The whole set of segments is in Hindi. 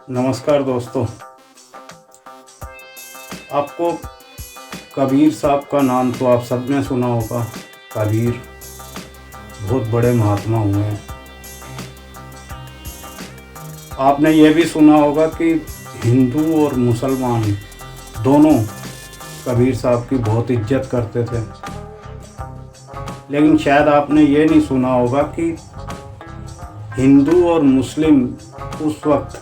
नमस्कार दोस्तों। आपको कबीर साहब का नाम तो आप सब ने सुना होगा। कबीर बहुत बड़े महात्मा हुए हैं। आपने ये भी सुना होगा कि हिंदू और मुसलमान दोनों कबीर साहब की बहुत इज्जत करते थे। लेकिन शायद आपने ये नहीं सुना होगा कि हिंदू और मुस्लिम उस वक्त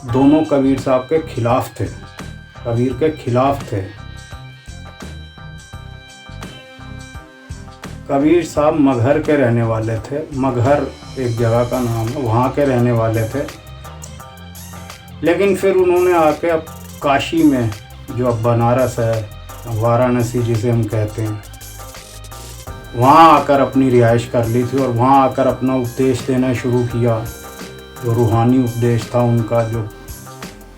दोनों कबीर साहब के खिलाफ थे, कबीर के खिलाफ थे। कबीर साहब मगहर के रहने वाले थे। मगहर एक जगह का नाम है, वहाँ के रहने वाले थे। लेकिन फिर उन्होंने आके अब काशी में, जो अब बनारस है, वाराणसी जिसे हम कहते हैं, वहाँ आकर अपनी रिहाइश कर ली थी और वहाँ आकर अपना उपदेश देना शुरू किया। जो रूहानी उपदेश था उनका, जो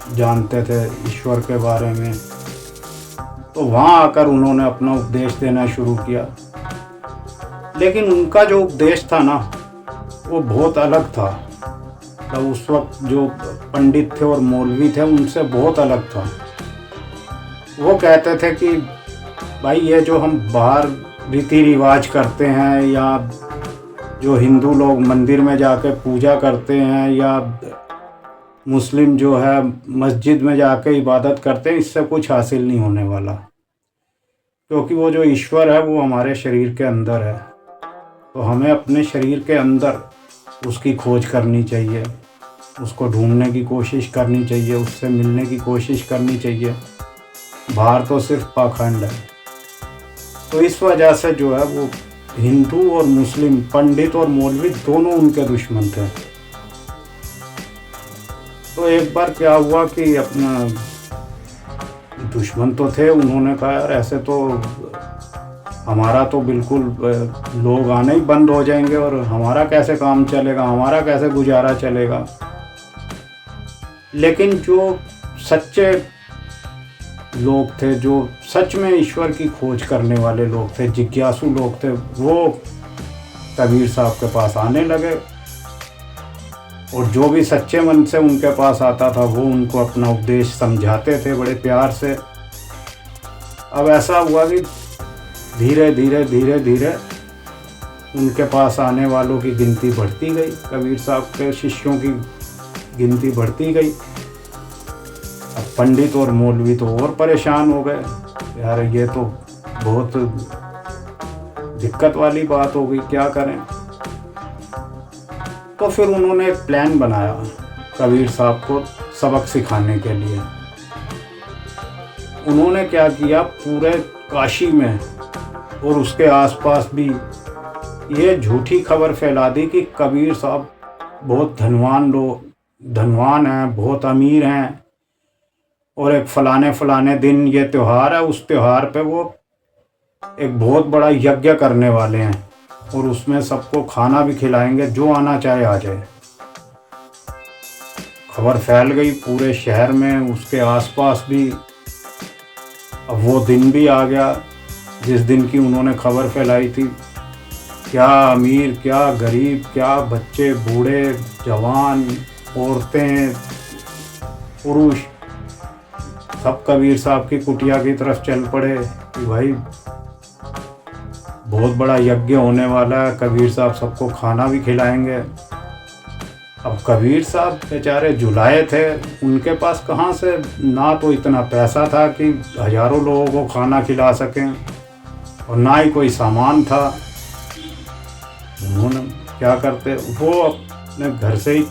जानते थे ईश्वर के बारे में, तो वहाँ आकर उन्होंने अपना उपदेश देना शुरू किया। लेकिन उनका जो उपदेश था ना, वो बहुत अलग था। तो उस वक्त जो पंडित थे और मौलवी थे उनसे बहुत अलग था। वो कहते थे कि भाई ये जो हम बाहर रीति रिवाज करते हैं, या जो हिंदू लोग मंदिर में जाके पूजा करते हैं, या मुस्लिम जो है मस्जिद में जाके इबादत करते हैं, इससे कुछ हासिल नहीं होने वाला। क्योंकि वो जो ईश्वर है वो हमारे शरीर के अंदर है। तो हमें अपने शरीर के अंदर उसकी खोज करनी चाहिए, उसको ढूंढने की कोशिश करनी चाहिए, उससे मिलने की कोशिश करनी चाहिए। बाहर तो सिर्फ पाखंड है। तो इस वजह से जो है वो हिंदू और मुस्लिम, पंडित और मौलवी दोनों उनके दुश्मन थे। तो एक बार क्या हुआ कि अपना दुश्मन तो थे, उन्होंने कहा यार ऐसे तो हमारा तो बिल्कुल लोग आने ही बंद हो जाएंगे और हमारा कैसे काम चलेगा, हमारा कैसे गुजारा चलेगा। लेकिन जो सच्चे लोग थे, जो सच में ईश्वर की खोज करने वाले लोग थे, जिज्ञासु लोग थे, वो कबीर साहब के पास आने लगे। और जो भी सच्चे मन से उनके पास आता था वो उनको अपना उपदेश समझाते थे बड़े प्यार से। अब ऐसा हुआ कि धीरे धीरे धीरे धीरे उनके पास आने वालों की गिनती बढ़ती गई, कबीर साहब के शिष्यों की गिनती बढ़ती गई। अब पंडित और मौलवी तो और परेशान हो गए, यार ये तो बहुत दिक्कत वाली बात हो गई, क्या करें। तो फिर उन्होंने एक प्लान बनाया कबीर साहब को सबक सिखाने के लिए। उन्होंने क्या किया, पूरे काशी में और उसके आसपास भी ये झूठी खबर फैला दी कि कबीर साहब बहुत धनवान हैं, बहुत अमीर हैं, और एक फलाने दिन ये त्यौहार है, उस त्यौहार पे वो एक बहुत बड़ा यज्ञ करने वाले हैं और उसमें सबको खाना भी खिलाएंगे, जो आना चाहे आ जाए। खबर फैल गई पूरे शहर में, उसके आसपास भी। अब वो दिन भी आ गया जिस दिन की उन्होंने खबर फैलाई थी। क्या अमीर, क्या गरीब, क्या बच्चे, बूढ़े, जवान, औरतें, पुरुष, सब कबीर साहब की कुटिया की तरफ चल पड़े कि भाई बहुत बड़ा यज्ञ होने वाला है, कबीर साहब सबको खाना भी खिलाएंगे। अब कबीर साहब बेचारे झुलाए थे, उनके पास कहाँ से ना तो इतना पैसा था कि हजारों लोगों को खाना खिला सकें, और ना ही कोई सामान था। उन्होंने क्या करते, वो अपने घर से ही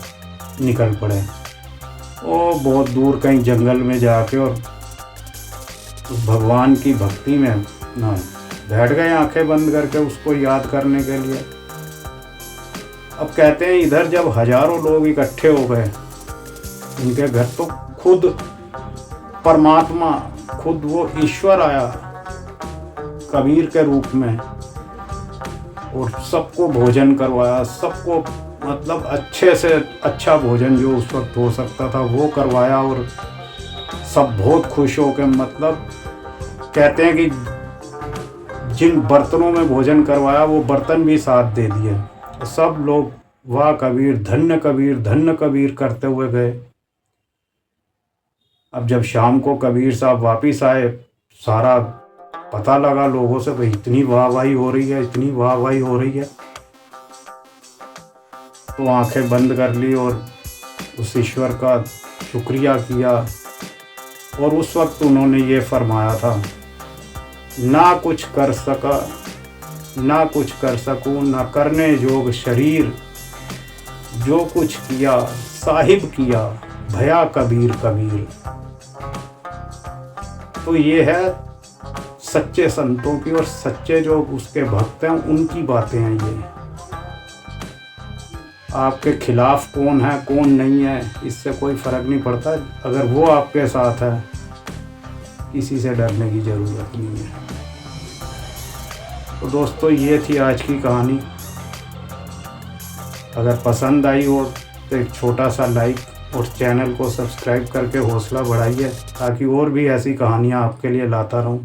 निकल पड़े। वो बहुत दूर कहीं जंगल में जाके और उस भगवान की भक्ति में ना बैठ गए, आंखें बंद करके उसको याद करने के लिए। अब कहते हैं इधर जब हजारों लोग इकट्ठे हो गए उनके घर, तो खुद परमात्मा, खुद वो ईश्वर आया कबीर के रूप में और सबको भोजन करवाया। सबको मतलब अच्छे से अच्छा भोजन जो उस वक्त हो सकता था वो करवाया, और सब बहुत खुश हो के, मतलब कहते हैं कि जिन बर्तनों में भोजन करवाया वो बर्तन भी साथ दे दिए। सब लोग वाह कबीर, धन्य कबीर, धन्य कबीर करते हुए गए। अब जब शाम को कबीर साहब वापस आए, सारा पता लगा लोगों से, भाई इतनी वाहवाही हो रही है, इतनी वाहवाही हो रही है, तो आंखें बंद कर ली और उस ईश्वर का शुक्रिया किया। और उस वक्त उन्होंने ये फरमाया था, ना कुछ कर सका, ना कुछ कर सकूं, ना करने जोग शरीर, जो कुछ किया साहिब किया, भया कबीर कबीर। तो ये है सच्चे संतों की और सच्चे जो उसके भक्त हैं उनकी बातें हैं ये। आपके खिलाफ कौन है कौन नहीं है इससे कोई फ़र्क नहीं पड़ता, अगर वो आपके साथ है किसी से डरने की ज़रूरत नहीं है। तो दोस्तों ये थी आज की कहानी। अगर पसंद आई हो तो एक छोटा सा लाइक और चैनल को सब्सक्राइब करके हौसला बढ़ाइए, ताकि और भी ऐसी कहानियाँ आपके लिए लाता रहूं।